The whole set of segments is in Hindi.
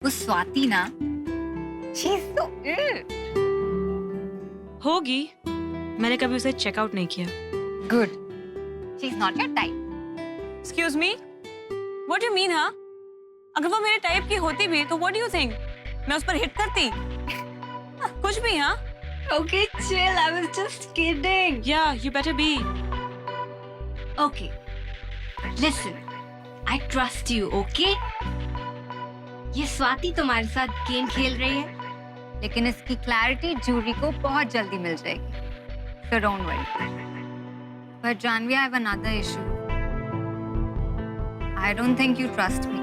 वो स्वाति ना, she's so होगी, मैंने कभी उसे चेकआउट नहीं किया। good. She's not your type. Excuse me? What do you mean, हाँ? अगर वो मेरे टाइप की होती भी तो what do you think? मैं उस पर हिट करती? कुछ भी, हाँ? Okay, chill. I was just kidding. Yeah, you better be. Okay. Listen, I trust you, okay? ये स्वाति तुम्हारे साथ गेम खेल रही है, लेकिन इसकी क्लैरिटी जूरी को बहुत जल्दी मिल जाएगी. So don't worry. But Janvi, I have another issue. I don't think you trust me.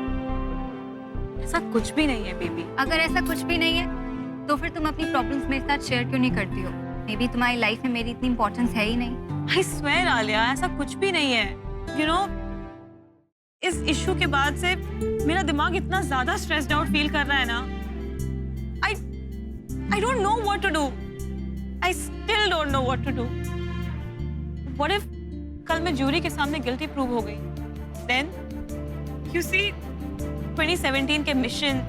ऐसा कुछ भी नहीं है, बेबी। अगर ऐसा कुछ भी नहीं है, तो फिर तुम अपनी प्रॉब्लम्स मेरे साथ शेयर क्यों नहीं करती हो? मे बी तुम्हारी लाइफ में मेरी इतनी इंपॉर्टेंस है ही नहीं। I swear, आलिया, ऐसा कुछ भी नहीं है। You know, इस इशू के बाद से मेरा दिमाग इतना ज्यादा स्ट्रेस्ड आउट फील कर रहा है ना। I don't know what to do. I still don't know what to do. What if कल मैं जूरी के सामने गिल्टी प्रूव हो गई? Then, you see, 2017 के मिशन,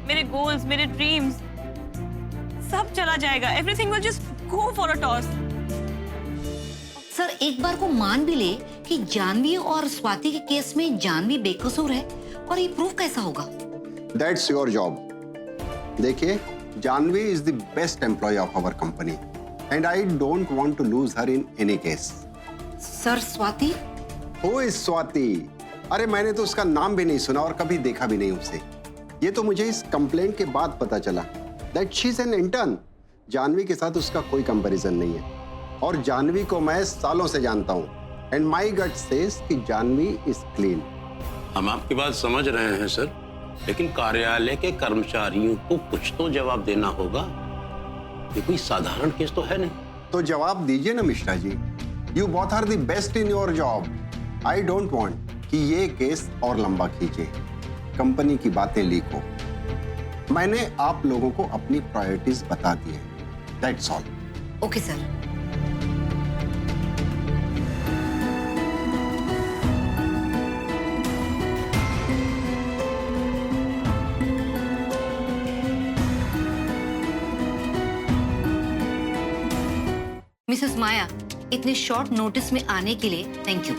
मेरे गोल्स, मेरे ड्रीम्स, सब चला जाएगा। Everything will just go for a toss. Sir, एक बार को मान भी ले कि जानवी और स्वाति के केस में जानवी बेकसूर है, और ये प्रूफ कैसा होगा? That's your job. देखिए, Janvi is the best employee of our company, and I don't want to lose her in any case. Sir, Swati? Who is Swati? अरे मैंने तो उसका नाम भी नहीं सुना और कभी देखा भी नहीं उसे। ये तो मुझे इस कंप्लेंट के बाद पता चला that she's an intern. Janvi के साथ उसका कोई कंपैरिजन नहीं है, और जानवी को मैं सालों से जानता हूँ, and my gut says कि जानवी is clean. हम आपकी बात समझ रहे हैं सर, लेकिन कार्यालय के कर्मचारियों को कुछ तो जवाब देना होगा। ये कोई साधारण केस तो है नहीं। तो जवाब दीजिए ना Mishra ji. You both are the best in your job. I don't want कि ये केस और लंबा खींचे, कंपनी की बातें लीक हो। मैंने आप लोगों को अपनी प्रायोरिटीज बता दी है। That's all. Okay sir. Mrs Maya, इतने शॉर्ट नोटिस में आने के लिए thank you.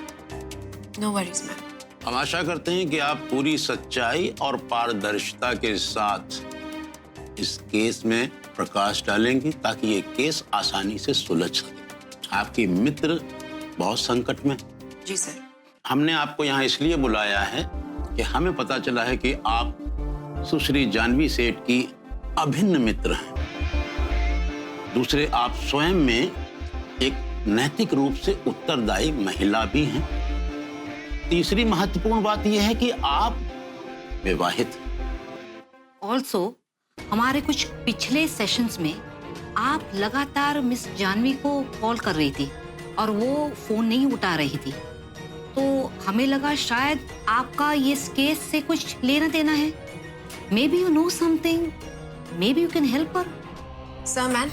No worries, ma'am. हम आशा करते हैं कि आप पूरी सच्चाई और पारदर्शिता के साथ इस केस में प्रकाश डालेंगे, ताकि ये केस आसानी से सुलझ सके। आपकी मित्र बहुत संकट में। जी सर। हमने आपको यहाँ इसलिए बुलाया है कि हमें पता चला है कि आप सुश्री जानवी सेठ की अभिन्न मित्र हैं। दूसरे, आप स्वयं में एक नैतिक रूप से उत्तरदायी महिला भी हैं। तीसरी महत्वपूर्ण बात यह है कि आप विवाहित। ऑल्सो, हमारे कुछ पिछले सेशंस में आप लगातार मिस जानवी को कॉल कर रही थी और वो फोन नहीं उठा रही थी, तो हमें लगा शायद आपका ये केस से कुछ लेना देना है। May be you know something, may be you can help her. Sir ma'am,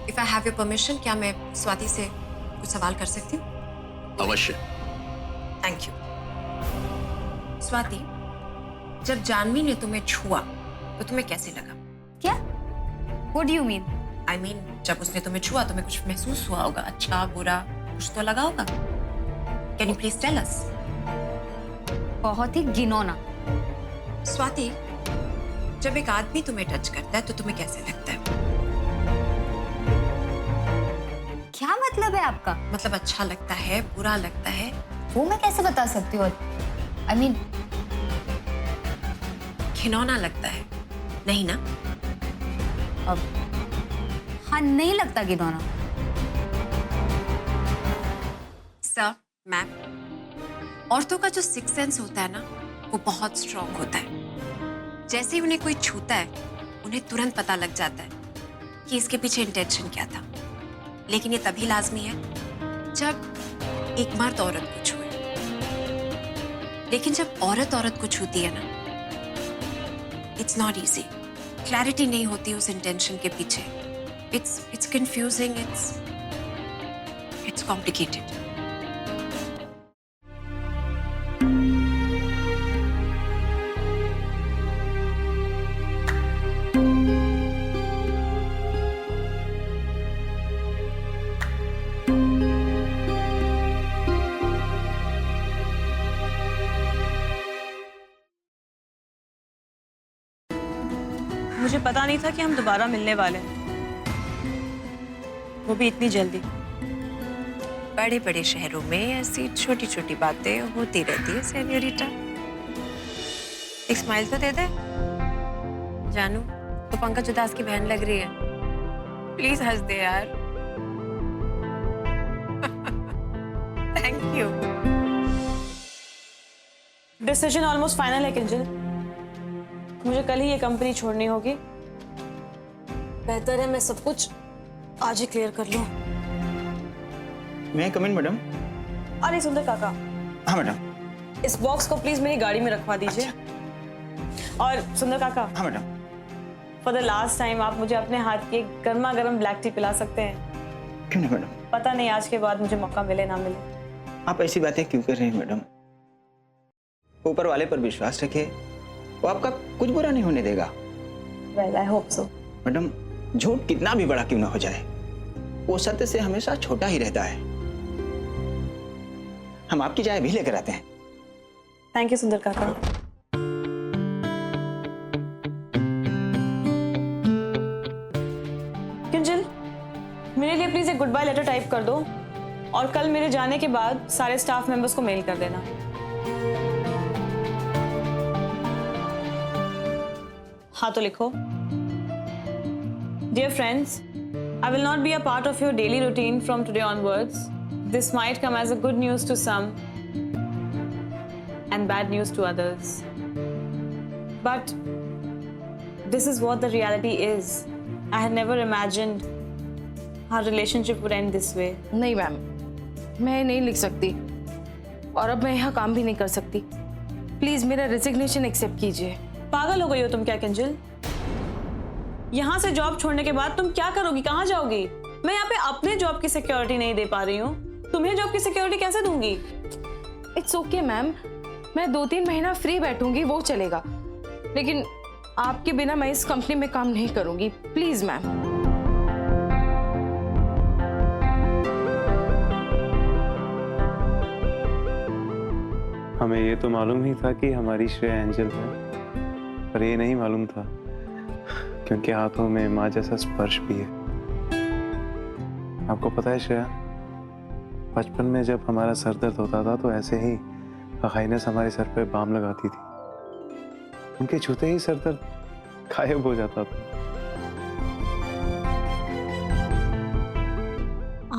if I have your permission, क्या मैं स्वाति से कुछ सवाल कर सकती हूँ? अवश्य। Thank you. स्वाति, जब जानवी ने तुम्हें छुआ तो तुम्हें कैसे लगा? क्या? What do you mean? I mean, जब उसने तुम्हें छुआ तुम्हें कुछ महसूस हुआ होगा, अच्छा बुरा कुछ तो लगा होगा। Can you please tell us? बहुत ही घिनौना। स्वाति, जब एक आदमी तुम्हें टच करता है तो तुम्हें कैसे लगता है? क्या मतलब है आपका? मतलब अच्छा लगता है, बुरा लगता है? वो मैं कैसे बता सकती हूँ? I mean, घिनौना लगता है, नहीं ना? अब हाँ, नहीं लगता घिनौना। सर, मैम, औरतों का जो सिक्स सेंस होता है ना, वो बहुत स्ट्रांग होता है। जैसे ही उन्हें कोई छूता है, उन्हें तुरंत पता लग जाता है कि इसके पीछे इंटेंशन क्या था। लेकिन ये तभी लाजमी है जब एक मर्द औरत को छुए। लेकिन जब औरत को छूती है ना, इट्स नॉट इजी। क्लैरिटी नहीं होती उस इंटेंशन के पीछे। It's confusing, it's complicated. मुझे पता नहीं था कि हम दोबारा मिलने वाले हैं, वो भी इतनी जल्दी। बड़े बड़े शहरों में ऐसी छोटी छोटी बातें होती रहती है सेन्योरिटा। एक स्माइल तो दे दे। जानू, तो पंकज उदास की बहन लग रही है, प्लीज हंस दे यार। Thank you. Decision almost final है किंजल, मुझे कल ही ये कंपनी छोड़नी होगी। बेहतर है मैं सब कुछ आज ही क्लियर कर लूं। मैं कम इन मैडम? अरे सुंदर काका, हाँ मैडम। इस बॉक्स को प्लीज मेरी गाड़ी में रखवा दीजिए। और सुंदर काका, हाँ madam. For the last time आप मुझे अपने हाथ की गर्मा गर्म ब्लैक टी पिला सकते हैं? क्यों नहीं मैडम? पता नहीं आज के बाद मुझे मौका मिले ना मिले। आप ऐसी बातें क्यों कर रहे हैं मैडम? ऊपर वाले पर विश्वास रखिए, वो आपका कुछ बुरा नहीं होने देगा। Well I hope so. Madam, झूठ कितना भी बड़ा क्यों ना हो जाए, वो सत्य से हमेशा छोटा ही रहता है। हम आपकी चाय भी लेकर आते हैं। थैंक यू सुंदर काका। किंजल, मेरे लिए प्लीज एक गुड बाय लेटर टाइप कर दो और कल मेरे जाने के बाद सारे स्टाफ मेंबर्स को मेल कर देना। हाँ तो लिखो। Dear friends, I will not be a part of your daily routine from today onwards. This might come as a good news to some and bad news to others. But this is what the reality is. I had never imagined our relationship would end this way. नहीं मैम, मैं नहीं लिख सकती और अब मैं यहाँ काम भी नहीं कर सकती। प्लीज मेरा रेजिग्नेशन एक्सेप्ट कीजिए। पागल हो गई हो तुम क्या किंजल? यहाँ से जॉब छोड़ने के बाद तुम क्या करोगी, कहाँ जाओगी? मैं यहाँ पे अपने जॉब की सिक्योरिटी नहीं दे पा रही हूँ, तुम्हें जॉब की सिक्योरिटी कैसे दूंगी? इट्स ओके मैम, मैं 2-3 महीना फ्री बैठूंगी, वो चलेगा, लेकिन आपके बिना मैं इस कंपनी में काम नहीं करूंगी। Please ma'am. हमें ये तो मालूम ही था कि हमारी श्रेया एंजल है, पर ये नहीं मालूम था कि उनके हाथों में माँ जैसा स्पर्श भी है। आपको पता है श्रेया, बचपन में जब हमारा सर दर्द होता था तो ऐसे ही अखाइनस हमारे सर पे बाम लगाती थी, उनके छूते ही सर दर्द गायब हो जाता था।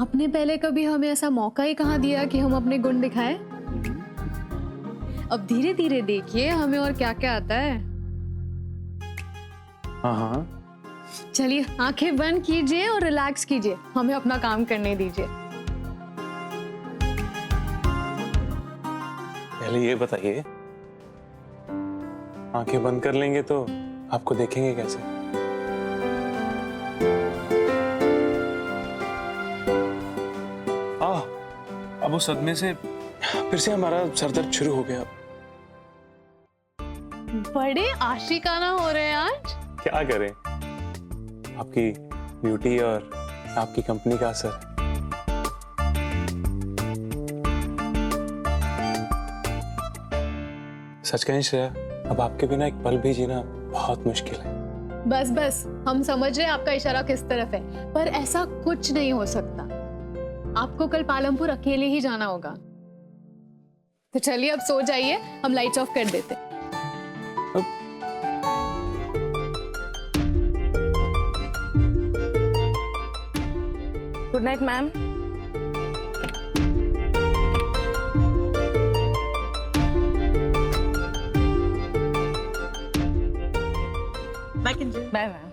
आपने पहले कभी हमें ऐसा मौका ही कहाँ दिया कि हम अपने गुण दिखाएं? अब धीरे धीरे देखिए हमें और क्या क्या आता है। हाँ हाँ, चलिए आंखें बंद कीजिए और रिलैक्स कीजिए, हमें अपना काम करने दीजिए। पहले ये बताइए, आंखें बंद कर लेंगे तो आपको देखेंगे कैसे? अब उस सदमे से फिर से हमारा सरदर्द शुरू हो गया। बड़े आशिकाना हो रहे हैं आज। क्या करें, आपकी ब्यूटी और आपकी कंपनी का असर। सच कहें श्रेया, अब आपके बिना एक पल भी जीना बहुत मुश्किल है। बस बस, हम समझ रहे हैं आपका इशारा किस तरफ है, पर ऐसा कुछ नहीं हो सकता। आपको कल पालमपुर अकेले ही जाना होगा। तो चलिए अब सो जाइए, हम लाइट्स ऑफ कर देते हैं। Good night ma'am. Bye Kinjal. Bye ma'am.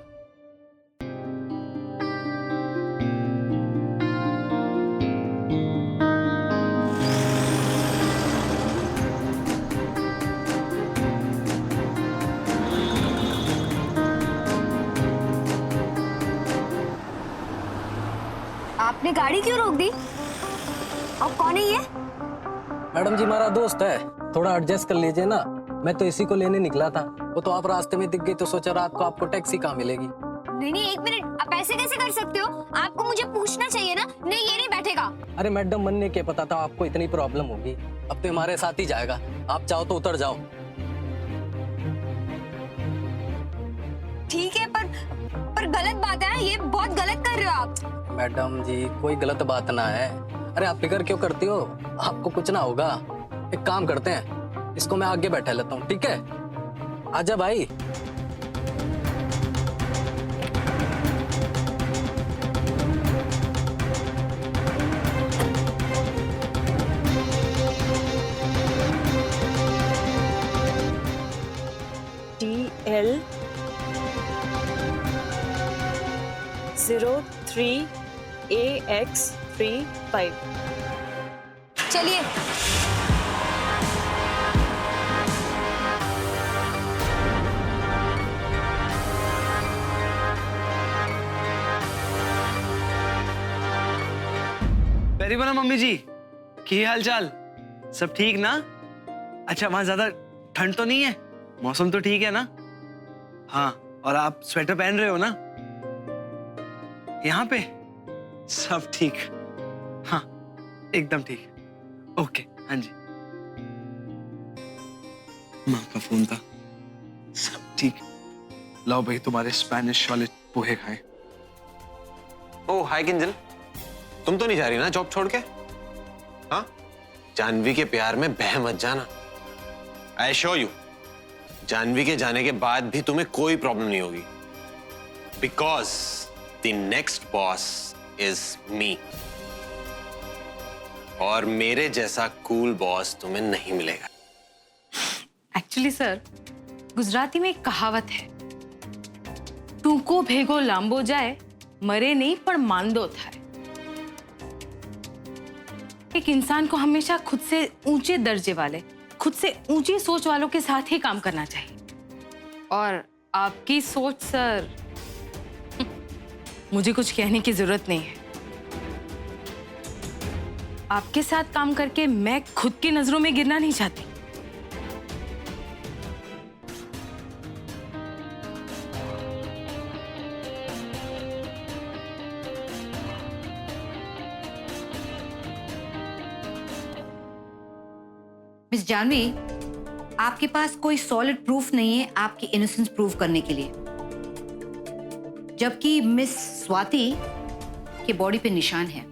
आपने गाड़ी क्यों रोक दी? और कौन है ये? मैडम जी हमारा दोस्त है, थोड़ा एडजस्ट कर लीजिए ना। मैं तो इसी को लेने निकला था, वो तो आप रास्ते में दिख गई तो सोचा रात को आपको टैक्सी कहाँ मिलेगी। नहीं नहीं, एक मिनट, आप ऐसे कैसे कर सकते हो? आपको मुझे पूछना चाहिए ना। नहीं, ये नहीं बैठेगा। अरे मैडम, मन ने क्या पता था आपको इतनी प्रॉब्लम होगी। अब तो हमारे साथ ही जाएगा, आप चाहो तो उतर जाओ। ठीक है, और गलत बात है, ये बहुत गलत कर रहे हो आप। मैडम जी कोई गलत बात ना है। अरे आप फिक्र क्यों करती हो, आपको कुछ ना होगा। एक काम करते हैं, इसको मैं आगे बैठा लेता हूँ, ठीक है? आजा भाई। DL 03AX35। चलिए। वेरी बना मम्मी जी, की हाल चाल? सब ठीक ना? अच्छा, वहां ज्यादा ठंड तो नहीं है? मौसम तो ठीक है ना? हाँ, और आप स्वेटर पहन रहे हो ना? यहाँ पे सब ठीक? हाँ, एकदम ठीक। ओके, हाँ जी। माँ का फोन था। सब ठीक। लाओ भाई तुम्हारे स्पेनिश वाले पोहे खाए। ओह हाय किंजल, तुम तो नहीं जा रही ना जॉब छोड़ के? हाँ, जानवी के प्यार में बह मत जाना। आई एश्योर यू, जानवी के जाने के बाद भी तुम्हें कोई प्रॉब्लम नहीं होगी, because the next boss is me. और मेरे जैसा कूल बॉस तुम्हें नहीं मिलेगा। एक्चुअली सर, गुजराती में एक कहावत है, टूको भेगो लांबो जाए, मरे नहीं पर मांदो थाए। एक इंसान को हमेशा खुद से ऊंचे दर्जे वाले, खुद से ऊंची सोच वालों के साथ ही काम करना चाहिए। और आपकी सोच सर, मुझे कुछ कहने की जरूरत नहीं है। आपके साथ काम करके मैं खुद की नजरों में गिरना नहीं चाहती। मिस जानवी, आपके पास कोई सॉलिड प्रूफ नहीं है आपकी इनोसेंस प्रूव करने के लिए, जबकि मिस स्वाति के बॉडी पे निशान है।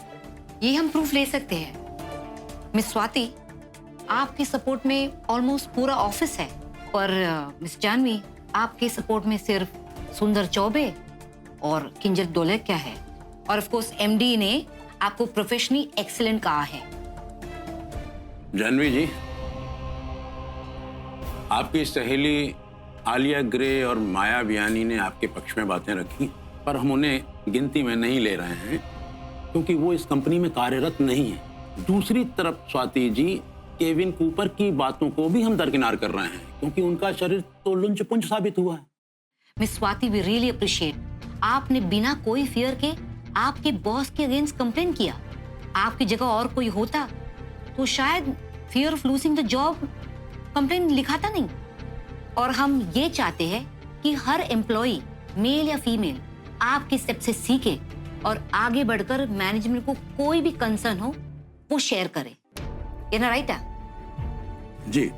ये हम प्रूफ ले सकते हैं। मिस स्वाति, आपके सपोर्ट में ऑलमोस्ट पूरा ऑफिस है, पर मिस जानवी, आपके सपोर्ट में सिर्फ सुंदर चौबे और किंजल डोलेकिया है। और ऑफ कोर्स एमडी ने आपको प्रोफेशनली एक्सीलेंट कहा है। जानवी जी, आपकी सहेली आलिया ग्रे और माया बियानी ने आपके पक्ष में बातें रखी, पर हम उन्हें गिनती में नहीं ले रहे हैं क्योंकि वो इस कंपनी में कार्यरत नहीं है। दूसरी तरफ स्वाति जी, केविन कूपर की बातों को भी हम दरकिनार कर रहे हैं क्योंकि उनका शरीर तो लुंच-पुंच साबित हुआ है। Miss Swati, we really appreciate आपने बिना कोई फियर के आपके बॉस के अगेंस्ट कंप्लेन किया। आपकी जगह और कोई होता तो शायद fear of losing the job complain लिखाता नहीं। और हम ये चाहते हैं कि हर एम्प्लॉई, मेल या फीमेल, आपके स्टेप से सीखे और आगे बढ़कर मैनेजमेंट को कोई भी कंसर्न हो वो शेयर करे। ये ना राइट है? जी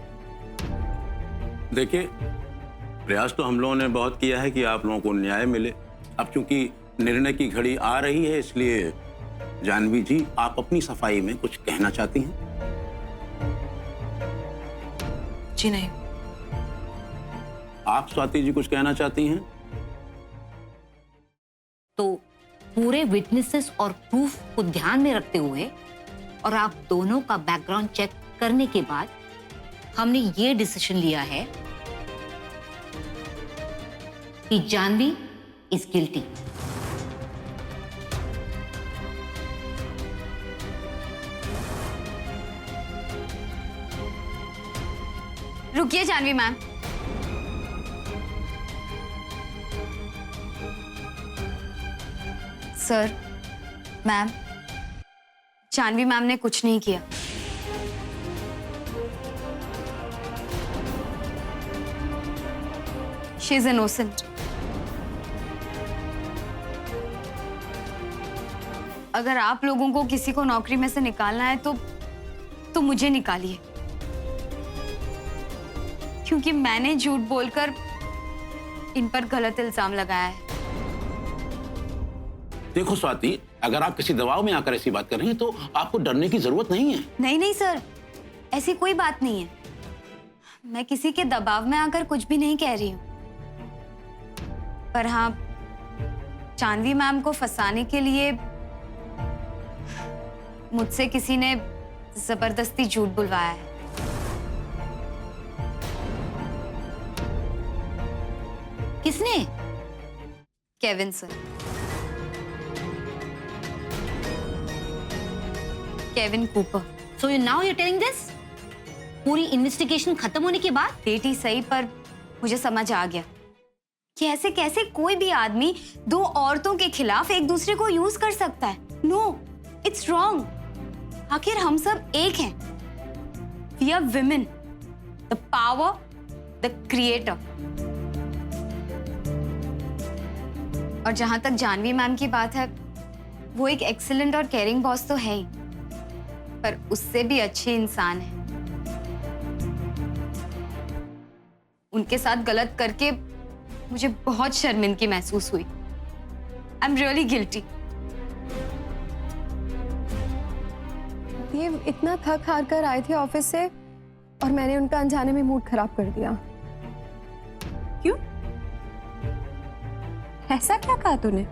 देखिए, प्रयास तो हम लोगों ने बहुत किया है कि आप लोगों को न्याय मिले। अब चूंकि निर्णय की घड़ी आ रही है, इसलिए जानवी जी, आप अपनी सफाई में कुछ कहना चाहती हैं? जी नहीं। आप स्वाति जी कुछ कहना चाहती हैं? तो पूरे विटनेसेस और प्रूफ को ध्यान में रखते हुए और आप दोनों का बैकग्राउंड चेक करने के बाद हमने ये डिसीजन लिया है कि जानवी इज गिल्टी। रुकिए Janvi ma'am, sir, ma'am, Janvi ma'am ने कुछ नहीं किया। She is innocent. अगर आप लोगों को किसी को नौकरी में से निकालना है तो मुझे निकालिए, क्योंकि मैंने झूठ बोलकर इन पर गलत इल्जाम लगाया है। देखो स्वाति, अगर आप किसी दबाव में आकर ऐसी बात कर रही हैं तो आपको डरने की जरूरत नहीं है। नहीं नहीं सर, ऐसी कोई बात नहीं है। मैं किसी के दबाव में आकर कुछ भी नहीं कह रही हूँ। पर हाँ, जानवी मैम को फंसाने के लिए मुझसे किसी ने जबरदस्ती झूठ बुलवाया है। किसने? Kevin sir. Kevin Cooper. So now you're telling this? पूरी इन्वेस्टिगेशन खत्म होने के बाद? डेट ही सही, पर मुझे समझ आ गया कि ऐसे कैसे कोई भी आदमी दो औरतों के खिलाफ एक दूसरे को यूज कर सकता है। No, it's wrong. आखिर हम सब एक हैं। We are women, the power, the creator. और जहां तक जानवी मैम की बात है, वो एक एक्सीलेंट और केयरिंग बॉस तो है ही, पर उससे भी अच्छे इंसान है। उनके साथ गलत करके मुझे बहुत शर्मिंदगी महसूस हुई। I am really guilty. Dev इतना थक हार कर आए थे ऑफिस से और मैंने उनका अनजाने में मूड खराब कर दिया। क्यों? ऐसा क्या कहा तूने?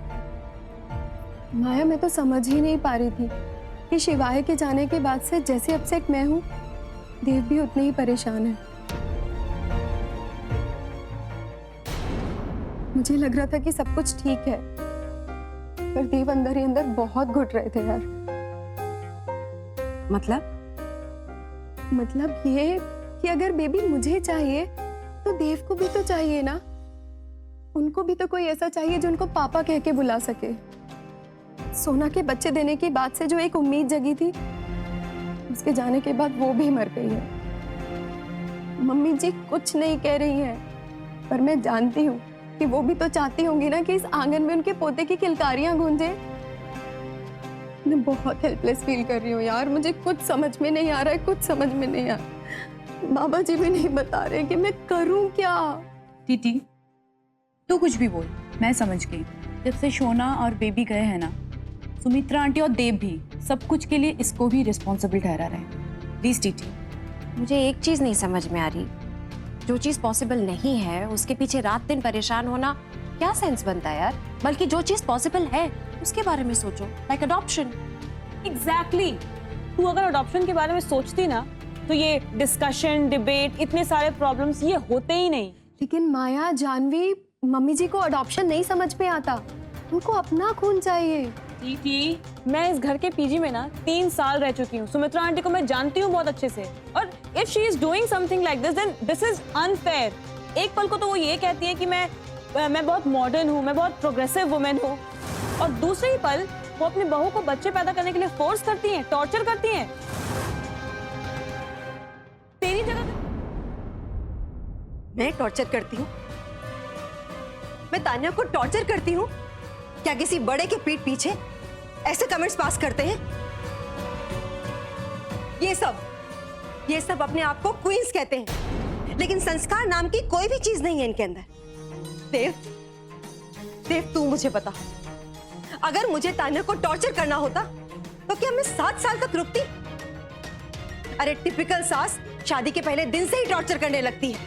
माया, मैं तो समझ ही नहीं पा रही थी कि शिवाय के जाने के बाद से जैसे अपसेट मैं हूँ, देव भी उतने ही परेशान है। मुझे लग रहा था कि सब कुछ ठीक है, पर देव अंदर ही अंदर बहुत घुट रहे थे यार। मतलब ये कि अगर बेबी मुझे चाहिए तो देव को भी तो चाहिए ना। उनको भी तो कोई ऐसा चाहिए जो उनको पापा कह के बुला सके। सोना के बच्चे देने की बात से जो एक उम्मीद जगी थी, उसके जाने के बाद वो भी मर गई है। मम्मी जी कुछ नहीं कह रही हैं, पर मैं जानती हूँ कि वो भी तो चाहती होंगी ना कि इस आंगन में उनके पोते की किलकारियां गूंजे। मैं बहुत हेल्पलेस फील कर रही हूँ यार। मुझे कुछ समझ में नहीं आ रहा है, कुछ समझ में नहीं आ रहा। बाबा जी भी नहीं बता रहे कि मैं करूँ क्या। टीटी, तू कुछ भी बोल, मैं समझ गई। जब से शोना और बेबी गए हैं ना, सुमित्रा आंटी और देव भी सब कुछ के लिए इसको भी रिस्पॉन्सिबल ठहरा रहे हैं। Please TT. मुझे एक चीज नहीं समझ में आ रही, जो चीज पॉसिबल नहीं है उसके पीछे रात दिन परेशान होना क्या सेंस बनता है यार? बल्कि जो चीज पॉसिबल है उसके बारे में सोचो, लाइक अडॉप्शन। एग्जैक्टली। तू अगर अडॉप्शन के बारे में सोचती ना, तो ये डिस्कशन, डिबेट, इतने सारे प्रॉब्लम्स ये होते ही नहीं। लेकिन माया, जानवी, मम्मी जी को अडॉप्शन नहीं समझ में आता। उनको अपना खून चाहिए। टीटी, मैं इस घर के पीजी में ना 3 साल रह चुकी हूँ। सुमित्रा आंटी को मैं जानती हूँ बहुत अच्छे से, और if she is doing something like this, then this is unfair. एक पल को तो वो ये कहती है कि मैं बहुत मॉडर्न हूँ, मैं बहुत प्रोग्रेसिव वुमेन हूँ, और दूसरे ही पल वो अपनी बहू को बच्चे पैदा करने के लिए फोर्स करती हैं, टॉर्चर करती हैं। तेरी जगह मैं टॉर्चर करती हूँ? मैं तान्या को टॉर्चर करती हूँ? क्या किसी बड़े के पीठ पीछे ऐसे कमेंट्स पास करते हैं? ये सब अपने आप को क्वींस कहते हैं, लेकिन संस्कार नाम की कोई भी चीज नहीं है इनके अंदर। देव, तू मुझे बता, अगर मुझे तान्या को टॉर्चर करना होता तो क्या मैं 7 साल तक रुकती? अरे टिपिकल सास शादी के पहले दिन से ही टॉर्चर करने लगती है।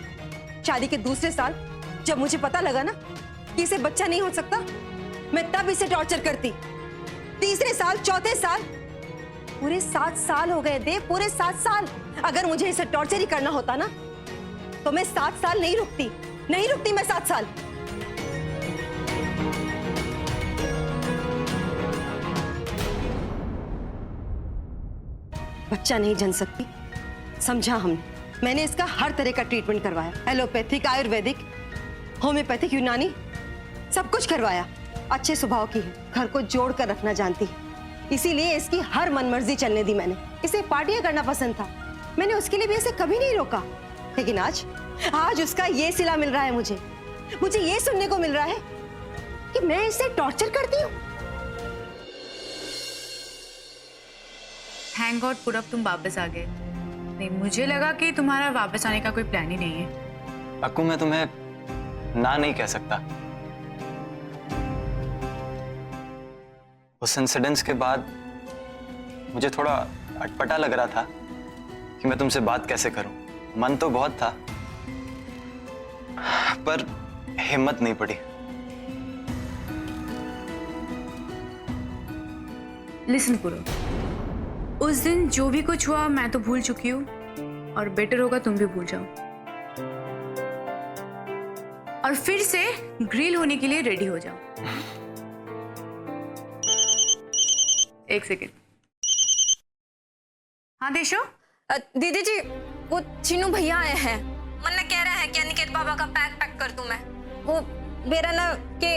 शादी के दूसरे साल जब मुझे पता लगा ना कि इसे बच्चा नहीं हो सकता, मैं तब इसे टॉर्चर करती। तीसरे साल, चौथे साल, पूरे 7 साल हो गए देव, पूरे 7 साल। अगर मुझे इसे टॉर्चर ही करना होता ना, तो मैं 7 साल नहीं रुकती मैं 7 साल। बच्चा नहीं जन सकती, समझा हमने। मैंने इसका हर तरह का ट्रीटमेंट करवाया, एलोपैथिक, आयुर्वेदिक, होम्योपैथिक, यूनानी, सब कुछ करवाया। अच्छे स्वभाव की है, घर को जोड़ कर रखना जानती है, इसीलिए इसकी हर मनमर्जी चलने दी मैंने। इसे पार्टियां करना पसंद था, मैंने उसके लिए भी इसे कभी नहीं रोका। लेकिन आज उसका ये सिला मिल रहा है मुझे ये सुनने को मिल रहा है कि मैं इसे टॉर्चर करती हूँ। थैंक गॉड पूरब तुम वापस आ गए। नहीं, मुझे लगा कि तुम्हारा वापस आने का कोई प्लान ही नहीं है। अक्कू, मैं तुम्हें ना नहीं कह सकता। उस इंसिडेंस के बाद मुझे थोड़ा अटपटा लग रहा था कि मैं तुमसे बात कैसे करूं। मन तो बहुत था पर हिम्मत नहीं पड़ी। लिसन करो, उस दिन जो भी कुछ हुआ मैं तो भूल चुकी हूँ और बेटर होगा तुम भी भूल जाओ और फिर से ग्रिल होने के लिए रेडी हो जाओ। एक सेकेंड। हाँ देशो। दीदी जी, वो चीनू भैया आए हैं। मन्ना कह रहा है कि अनिकेत बाबा का पैक कर दूं मैं। वो मेरा ना के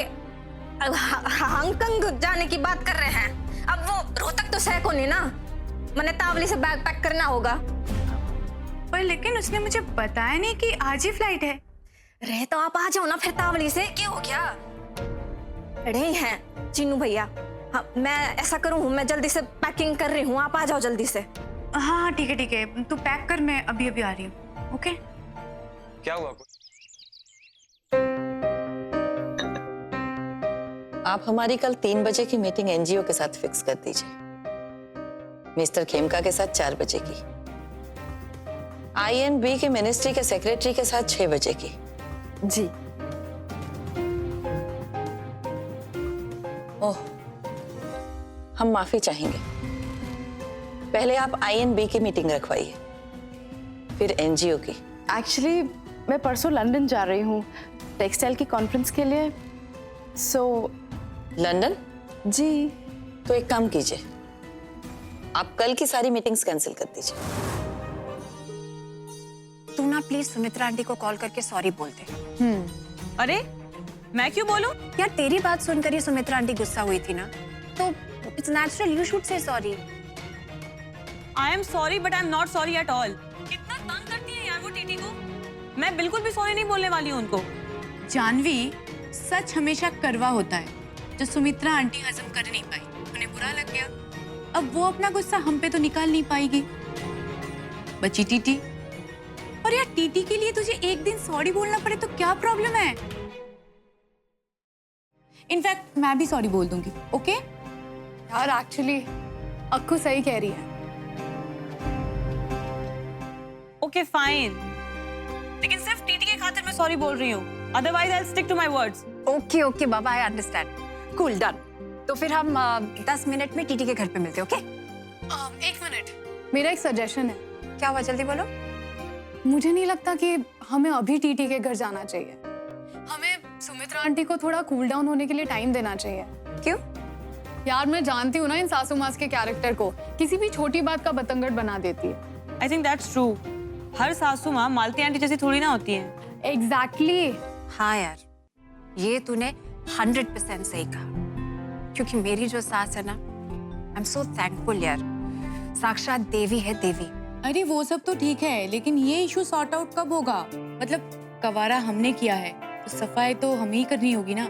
हांगकांग जाने की बात कर रहे हैं। अब वो रोहतक तो सह को नहीं ना, मैंने तावली से बैग पैक करना होगा। पर लेकिन उसने मुझे बताया नहीं कि आज ही फ्लाइट है। रहे तो आप आ जाओ ना फिर तावली से, क्या हो गया? खड़े ही हैं चीनू भैया। हाँ, मैं ऐसा करूँ, मैं जल्दी से पैकिंग कर रही हूँ, आप आ जाओ जल्दी से। हाँ ठीक है, तू पैक कर, मैं अभी अभी आ रही हूँ। ओके। क्या हुआ? आप हमारी कल 3 बजे की मीटिंग एनजीओ के साथ फिक्स कर दीजिए। मिस्टर खेमका के साथ 4 बजे की, INB के मिनिस्ट्री के सेक्रेटरी के साथ 6 बजे की। जी। ओह, हम माफी चाहेंगे। पहले आप INB की मीटिंग रखवाइए, फिर NGO की। एक्चुअली मैं परसों लंदन जा रही हूँ टेक्सटाइल की कॉन्फ्रेंस के लिए। लंदन? जी। तो एक काम कीजिए, आप कल की सारी मीटिंग्स कैंसिल कर दीजिए। तू ना प्लीज सुमित्रा आंटी को कॉल करके सॉरी बोल दे। अरे मैं क्यों बोलूं? यार तेरी बात सुनकर ही सुमित्रा आंटी गुस्सा हुई थी ना, तो it's natural, you should say sorry. I am sorry but I am not sorry at all. कितना तंग करती है यार वो टीटी को। मैं बिल्कुल भी सॉरी नहीं बोलने वाली हूँ उनको। जानवी, सच हमेशा कड़वा होता है। जो सुमित्रा आंटी हजम कर नहीं पाई, उन्हें बुरा लग गया। अब वो अपना गुस्सा हम पे तो निकाल नहीं पाएगी। बची टीटी। और यार टीटी के लिए तुझे एक दिन सॉरी बोलना पड़े तो क्या प्रॉब्लम है? इनफैक्ट मैं भी सॉरी बोल दूंगी। ओके? यार एक्चुअली अक्कू सही कह रही है। ओके फाइन, लेकिन सिर्फ टीटी के खातिर मैं सॉरी बोल रही हूँ, otherwise I will stick to my words. Okay okay बाबा, आई अंडरस्टैंड। Cool, done. तो फिर हम 10 मिनट में टीटी के घर पे मिलते हैं। ओके? 1 मिनट, मेरा एक सजेशन है। क्या हुआ, जल्दी बोलो। मुझे नहीं लगता कि हमें अभी टीटी के घर जाना चाहिए। हमें सुमित्रा आंटी को थोड़ा कूल डाउन होने के लिए टाइम देना चाहिए। क्यों? यार मैं जानती हूँ ना इन सासू मास के कैरेक्टर को, किसी भी छोटी बात का बतंगड़ बना देती है। I think that's true. हर सासू माँ मालती आंटी जैसी थोड़ी ना होती है। एग्जैक्टली। हाँ यार, ये तूने 100% सही कहा, क्योंकि मेरी जो सास है ना, आई एम सो थैंकफुल यार, साक्षात देवी है, देवी। अरे वो सब तो ठीक है, लेकिन ये इशू सॉर्ट आउट कब होगा? मतलब कवारा हमने किया है तो सफाई तो हमें ही करनी होगी ना।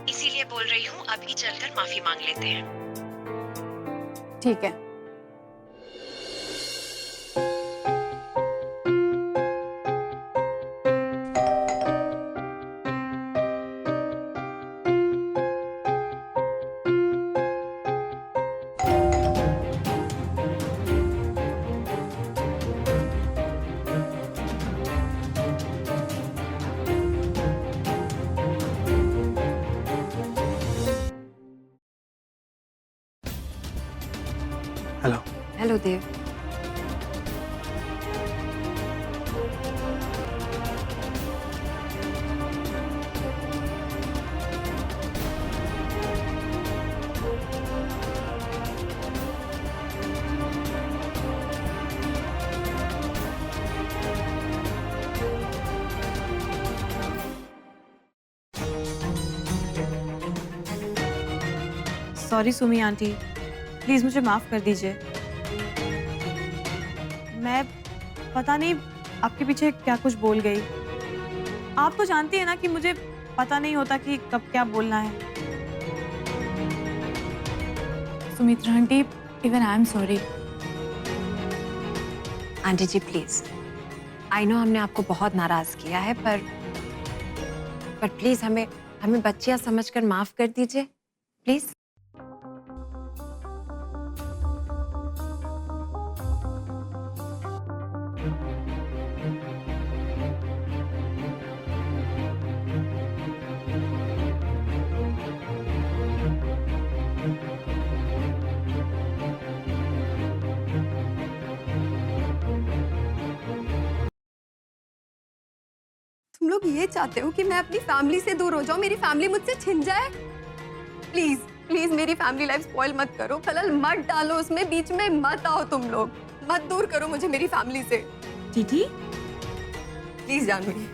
इसीलिए बोल रही हूँ, अभी चलकर माफी मांग लेते हैं। ठीक है। Hello. Hello Dev. Sorry Sumi aunty, please मुझे माफ कर दीजिए। मैं पता नहीं आपके पीछे क्या कुछ बोल गई। आप तो जानती है ना कि मुझे पता नहीं होता कि कब क्या बोलना है। Sumitra aunty, even I am sorry. Aunty ji please, I know हमने आपको बहुत नाराज किया है, पर प्लीज हमें बच्चियां समझकर माफ कर दीजिए प्लीज। तुम लोग ये चाहते हो कि मैं अपनी फैमिली से दूर हो जाऊं, मेरी फैमिली मुझसे छिन जाए? प्लीज प्लीज मेरी फैमिली लाइफ स्पॉइल मत करो, खलल मत डालो उसमें, बीच में मत आओ तुम लोग, मत दूर करो मुझे मेरी फैमिली से। दीदी प्लीज जानवी,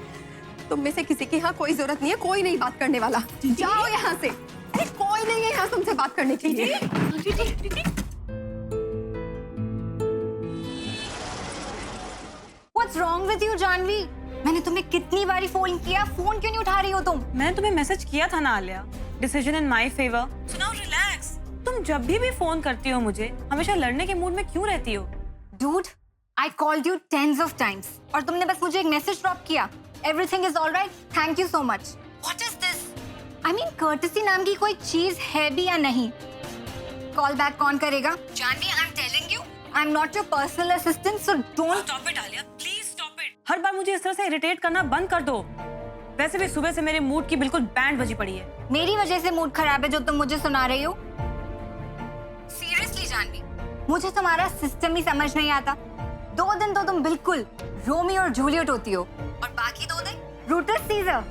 तुम में से किसी की यहाँ कोई जरूरत नहीं है, कोई नहीं बात करने वाला, जाओ यहाँ से। अरे कोई नहीं है यहाँ तुमसे बात करने के लिए। What's wrong with you, Janvi? मैंने तुम्हें कितनी बारी फोन किया, फोन क्यों नहीं उठा रही हो तुम? मैंने तुम्हें मैसेज किया था ना Alia, decision in my favour. So now relax. तुम जब भी फोन करती हो मुझे, हमेशा लड़ने के मूड में क्यों रहती हो? Dude, I called you tens of times और तुमने बस मुझे एक मैसेज ड्रॉप किया। Everything is all right, thank you so much. What is this? I mean, courtesy नाम की कोई चीज है भी या नहीं? Call back कौन करेगा? Janvi, I'm telling you, I'm not your personal assistant, so don't. Stop it, Alia, please stop it. हर बार मुझे इस तरह से इरिटेट करना बंद कर दो। वैसे भी सुबह से मेरे मूड की बिल्कुल बैंड बजी पड़ी है। मेरी वजह से मूड खराब है जो तुम मुझे सुना रही हो? Seriously जानवी, मुझे तुम्हारा सिस्टम ही समझ नहीं आता। 2 दिन तो तुम बिल्कुल रोमियो और जूलियट होती हो और बाकी 2 दिन Brutus Caesar.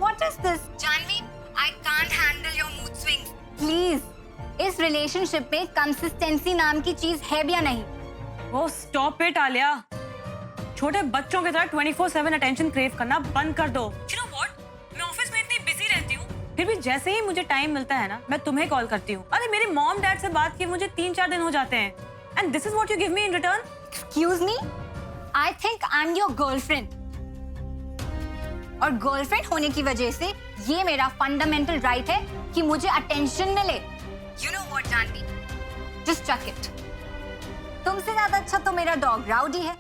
What is this? Janvi, I can't handle your mood swings. Please, इस रिलेशनशिप में कंसिस्टेंसी नाम की चीज है भी या नहीं? Oh, stop it, Alia. छोटे बच्चों की तरह 24/7 अटेंशन क्रेव करना बंद कर दो। You know what? मैं ऑफिस में इतनी बिजी रहती हूँ, फिर भी जैसे ही मुझे टाइम मिलता है ना, मैं तुम्हें कॉल करती हूँ। अरे मेरे मॉम डैड से बात किए मुझे 3-4 दिन हो जाते हैं। And this is what you give me in return? Excuse me? I think I'm your girlfriend. और गर्लफ्रेंड होने की वजह से ये मेरा फंडामेंटल राइट है कि मुझे अटेंशन मिले। You know what, Janvi? Just chuck it. तुमसे ज्यादा अच्छा तो मेरा डॉग राउडी है।